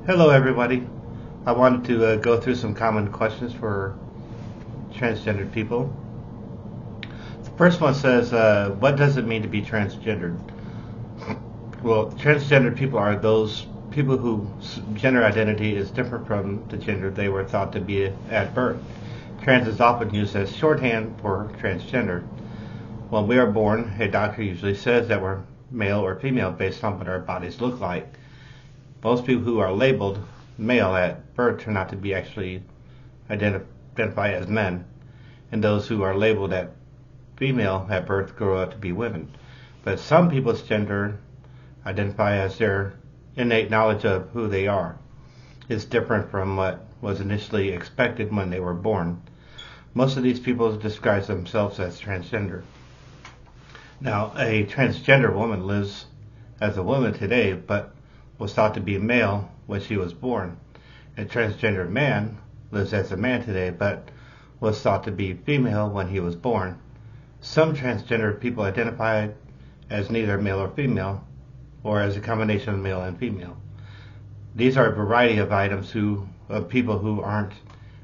Hello, everybody. I wanted to go through some common questions for transgendered people. The first one says, what does it mean to be transgendered? Well, transgendered people are those people whose gender identity is different from the gender they were thought to be at birth. Trans is often used as shorthand for transgender. When we are born, a doctor usually says that we're male or female based on what our bodies look like. Most people who are labeled male at birth turn out to be actually identify as men, and those who are labeled at female at birth grow up to be women. But some people's gender identify as their innate knowledge of who they are. It's different from what was initially expected when they were born. Most of these people describe themselves as transgender. Now, a transgender woman lives as a woman today, but was thought to be male when she was born. A transgender man lives as a man today, but was thought to be female when he was born. Some transgender people identify as neither male or female, or as a combination of male and female. These are a variety of items of people who aren't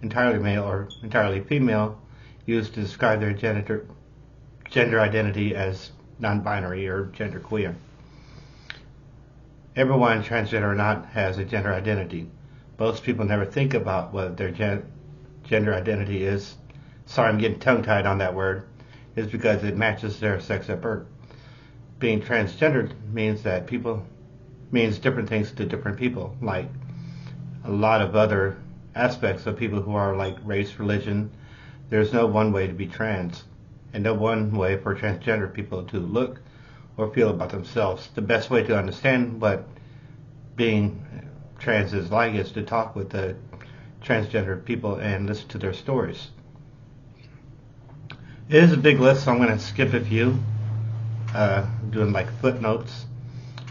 entirely male or entirely female, used to describe their gender identity as non-binary or genderqueer. Everyone, transgender or not, has a gender identity. Most people never think about what their gender identity is. Sorry, I'm getting tongue-tied on that word. It's because it matches their sex at birth. Being transgendered means different things to different people, like a lot of other aspects of people who are like race, religion. There's no one way to be trans, and no one way for transgender people to look or feel about themselves. The best way to understand what being trans is like is to talk with the transgender people and listen to their stories. It is a big list, so I'm going to skip a few, doing like footnotes.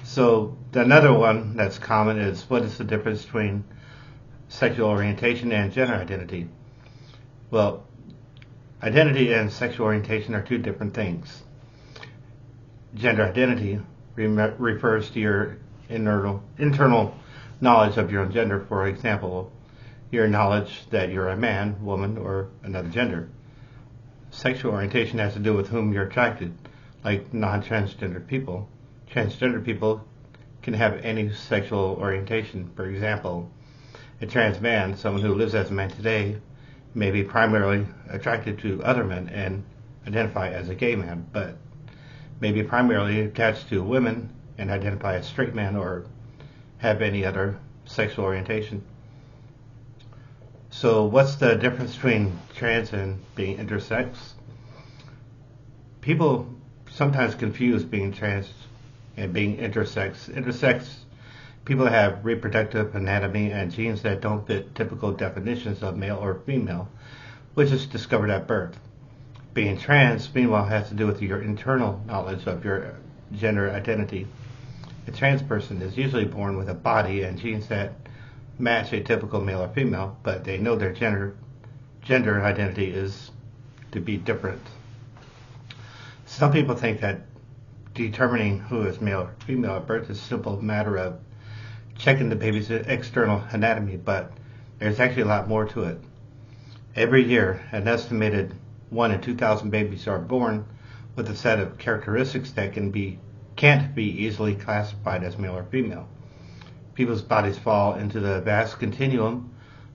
So another one that's common is, what is the difference between sexual orientation and gender identity? Well, identity and sexual orientation are two different things. Gender identity refers to your internal knowledge of your own gender. For example, your knowledge that you're a man, woman, or another gender. Sexual orientation has to do with whom you're attracted, like non-transgender people. Transgender people can have any sexual orientation. For example, a trans man, someone who lives as a man today, may be primarily attracted to other men and identify as a gay man, but may be primarily attached to women and identify as straight man or have any other sexual orientation. So what's the difference between trans and being intersex? People sometimes confuse being trans and being intersex. Intersex people have reproductive anatomy and genes that don't fit typical definitions of male or female, which is discovered at birth. Being trans, meanwhile, has to do with your internal knowledge of your gender identity. A trans person is usually born with a body and genes that match a typical male or female, but they know their gender identity is to be different. Some people think that determining who is male or female at birth is a simple matter of checking the baby's external anatomy, but there's actually a lot more to it. Every year, an estimated 1 in 2,000 babies are born with a set of characteristics that can't be easily classified as male or female. People's bodies fall into the vast continuum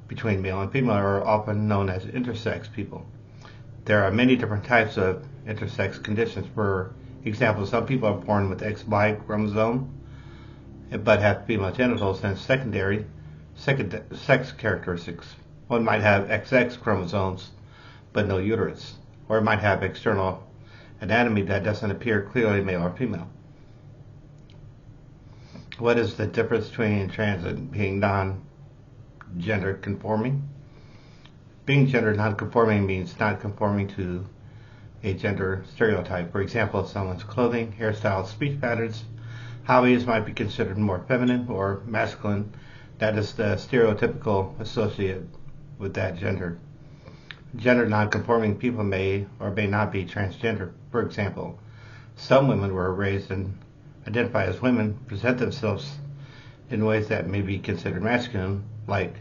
between male and female, are often known as intersex people. There are many different types of intersex conditions. For example, some people are born with XY chromosome but have female genitals and second sex characteristics. One might have XX chromosomes but no uterus, or it might have external anatomy that doesn't appear clearly male or female. What is the difference between trans and being non-gender conforming? Being gender non-conforming means not conforming to a gender stereotype. For example, someone's clothing, hairstyles, speech patterns, hobbies might be considered more feminine or masculine. That is the stereotypical associated with that gender. Gender non-conforming people may or may not be transgender. For example, some women were raised and identify as women, present themselves in ways that may be considered masculine, like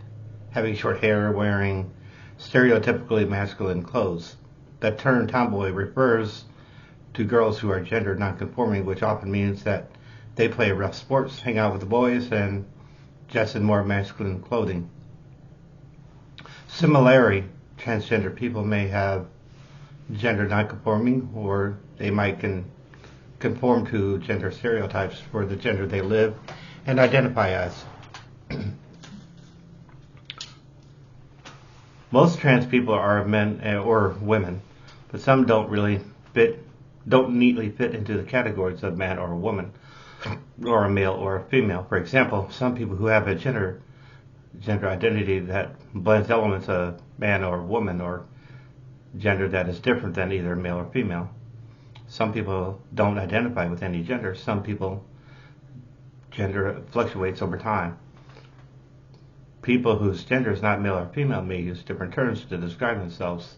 having short hair, wearing stereotypically masculine clothes. That term tomboy refers to girls who are gender nonconforming, which often means that they play rough sports, hang out with the boys, and dress in more masculine clothing. Similarly, transgender people may have gender nonconforming, or they might conform to gender stereotypes for the gender they live and identify as. Most trans people are men or women, but some don't neatly fit into the categories of man or a woman, or a male or a female. For example, some people who have a gender identity that blends elements of man or woman, or gender that is different than either male or female. Some people don't identify with any gender. Some people gender fluctuates over time. People whose gender is not male or female may use different terms to describe themselves.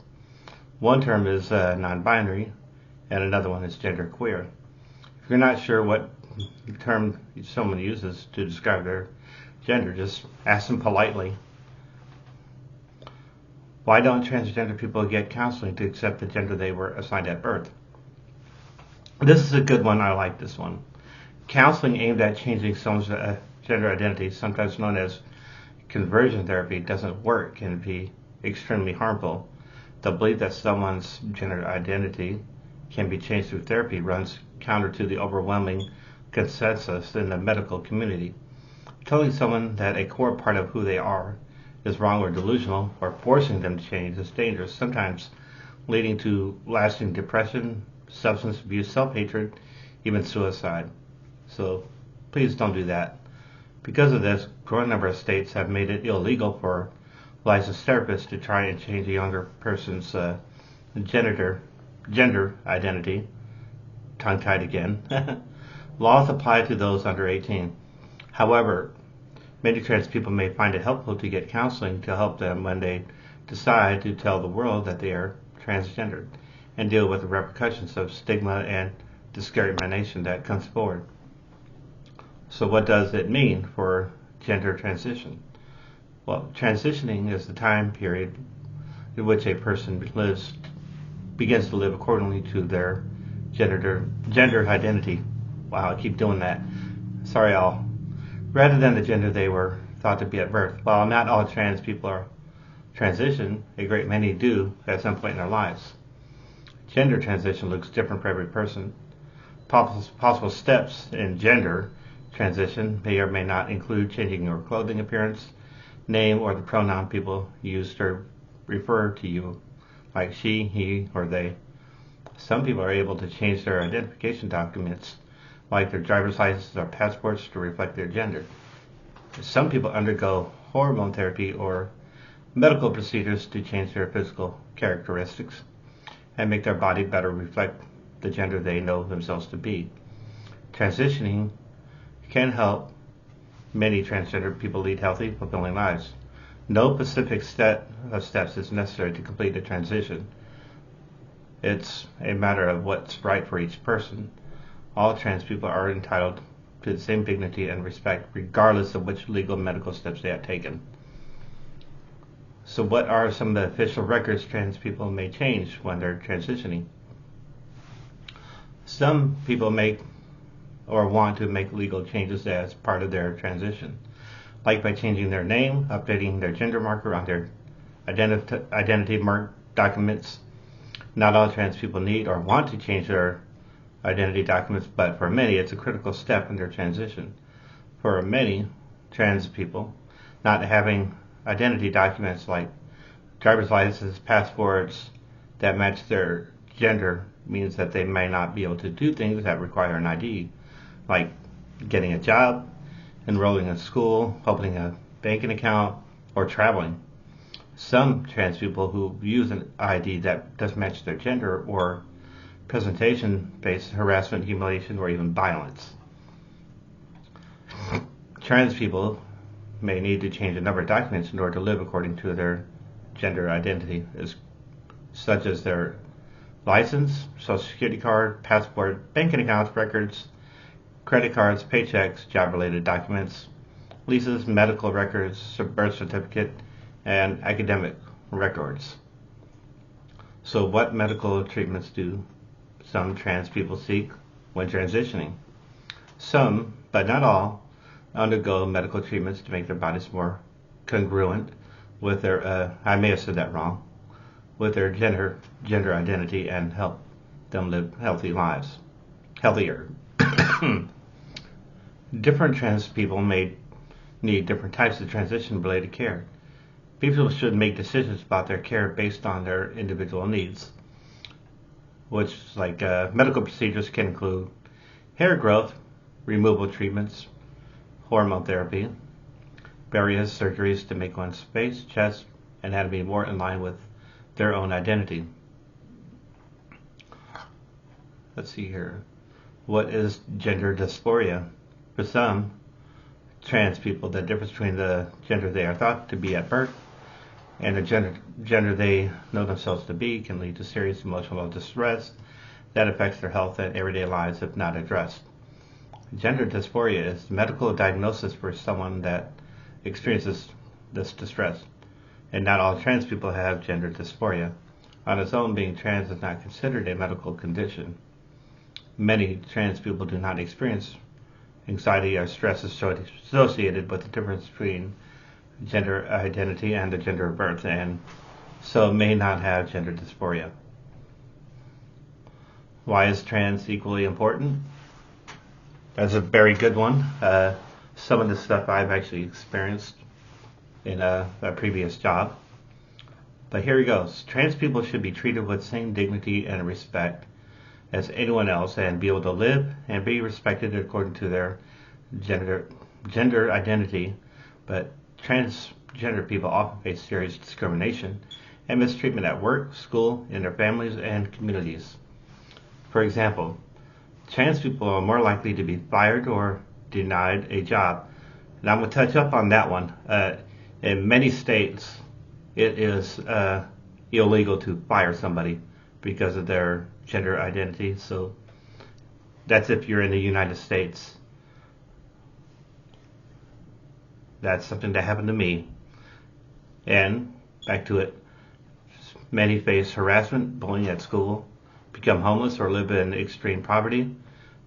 One term is non-binary, and another one is genderqueer. If you're not sure what term someone uses to describe their gender, just ask them politely. Why don't transgender people get counseling to accept the gender they were assigned at birth? This is a good one. I like this one. Counseling aimed at changing someone's gender identity, sometimes known as conversion therapy, doesn't work and be extremely harmful. The belief that someone's gender identity can be changed through therapy runs counter to the overwhelming consensus in the medical community. Telling someone that a core part of who they are is wrong or delusional, or forcing them to change, is dangerous, sometimes leading to lasting depression, substance abuse, self-hatred, even suicide. So please don't do that. Because of this, a growing number of states have made it illegal for licensed therapists to try and change a younger person's gender identity. Tongue-tied again. Laws apply to those under 18. However, many trans people may find it helpful to get counseling to help them when they decide to tell the world that they are transgendered and deal with the repercussions of stigma and discrimination that comes forward. So what does it mean for gender transition? Well, transitioning is the time period in which a person begins to live accordingly to their gender identity. Wow, I keep doing that. Sorry, all. Rather than the gender they were thought to be at birth. While not all trans people are transition, a great many do at some point in their lives. Gender transition looks different for every person. Possible steps in gender transition may or may not include changing your clothing appearance, name, or the pronoun people use to refer to you, like she, he, or they. Some people are able to change their identification documents, like their driver's license or passports, to reflect their gender. Some people undergo hormone therapy or medical procedures to change their physical characteristics and make their body better reflect the gender they know themselves to be. Transitioning can help many transgender people lead healthy, fulfilling lives. No specific set of steps is necessary to complete the transition. It's a matter of what's right for each person. All trans people are entitled to the same dignity and respect, regardless of which legal medical steps they have taken. So what are some of the official records trans people may change when they're transitioning? Some people make or want to make legal changes as part of their transition, like by changing their name, updating their gender marker on their identity mark documents. Not all trans people need or want to change their identity documents, but for many it's a critical step in their transition. For many trans people, not having identity documents like driver's licenses, passports that match their gender means that they may not be able to do things that require an ID, like getting a job, enrolling in school, opening a banking account, or traveling. Some trans people who use an ID that doesn't match their gender or presentation face harassment, humiliation, or even violence. Trans people may need to change a number of documents in order to live according to their gender identity, such as their license, social security card, passport, banking accounts, records, credit cards, paychecks, job-related documents, leases, medical records, birth certificate, and academic records. So what medical treatments do some trans people seek when transitioning? Some, but not all, undergo medical treatments to make their bodies more congruent with their, I may have said that wrong, with their gender identity and help them live healthy lives. Healthier. Different trans people may need different types of transition-related care. People should make decisions about their care based on their individual needs, which, like medical procedures, can include hair growth, removal treatments, hormone therapy, various surgeries to make one's face, chest, and anatomy more in line with their own identity. Let's see here. What is gender dysphoria? For some trans people, the difference between the gender they are thought to be at birth and the gender they know themselves to be can lead to serious emotional distress that affects their health and everyday lives if not addressed. Gender dysphoria is a medical diagnosis for someone that experiences this distress, and not all trans people have gender dysphoria. On its own, being trans is not considered a medical condition. Many trans people do not experience anxiety or stress associated with the difference between gender identity and the gender of birth, and so may not have gender dysphoria. Why is trans equally important? That's a very good one. Some of the stuff I've actually experienced in a previous job. But here he goes. Trans people should be treated with same dignity and respect as anyone else and be able to live and be respected according to their gender identity, but transgender people often face serious discrimination and mistreatment at work, school, in their families, and communities. For example, trans people are more likely to be fired or denied a job. And I'm going to touch up on that one. In many states, it is illegal to fire somebody because of their gender identity. So that's if you're in the United States. That's something that happened to me. And back to it, many face harassment, bullying at school, become homeless or live in extreme poverty,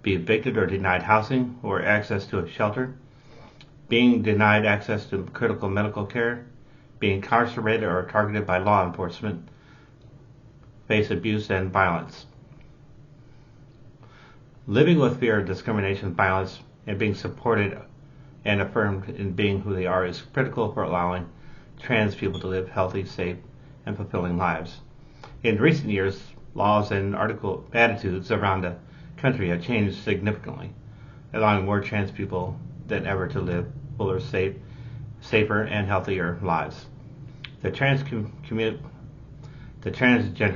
be evicted or denied housing or access to a shelter, being denied access to critical medical care, being incarcerated or targeted by law enforcement, face abuse and violence. Living with fear of discrimination, violence, and being supported and affirmed in being who they are is critical for allowing trans people to live healthy, safe, and fulfilling lives. In recent years, laws and attitudes around the country have changed significantly, allowing more trans people than ever to live fuller, safer, and healthier lives. The transgender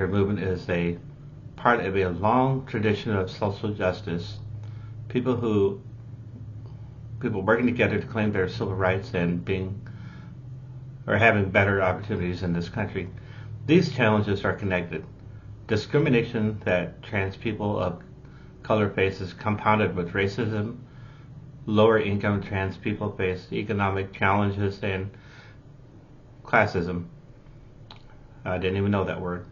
movement is a part of a long tradition of social justice. People working together to claim their civil rights and having better opportunities in this country. These challenges are connected. Discrimination that trans people of color face is compounded with racism. Lower income trans people face economic challenges and classism. I didn't even know that word.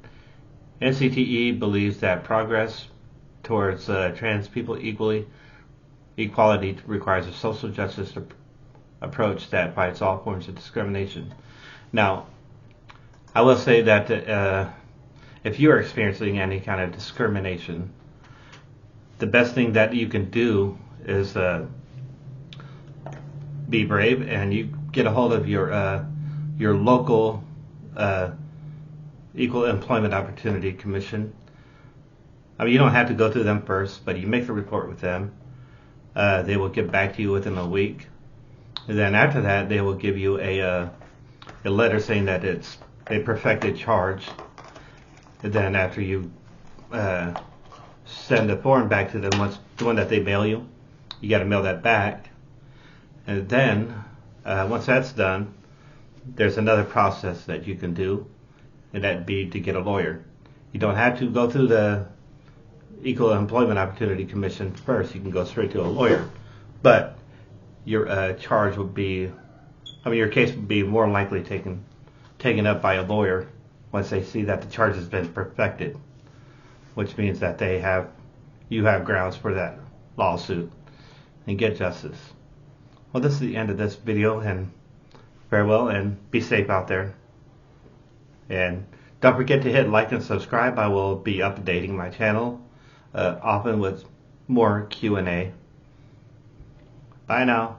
NCTE believes that progress towards trans people equality requires a social justice approach that fights all forms of discrimination. Now, I will say that if you are experiencing any kind of discrimination, the best thing that you can do is be brave, and you get a hold of your local Equal Employment Opportunity Commission. I mean, you don't have to go through them first, but you make a report with them. They will get back to you within a week. And then after that, they will give you a letter saying that it's a perfected charge. And then after you send the form back to them, the one that they mail you, you got to mail that back. And then once that's done, there's another process that you can do, and that'd be to get a lawyer. You don't have to go through the Equal Employment Opportunity Commission first. You can go straight to a lawyer. But your charge would be, your case would be more likely taken up by a lawyer once they see that the charge has been perfected, which means that you have grounds for that lawsuit and get justice. Well, this is the end of this video, and farewell, and be safe out there. And don't forget to hit like and subscribe. I will be updating my channel often with more Q&A. Bye now.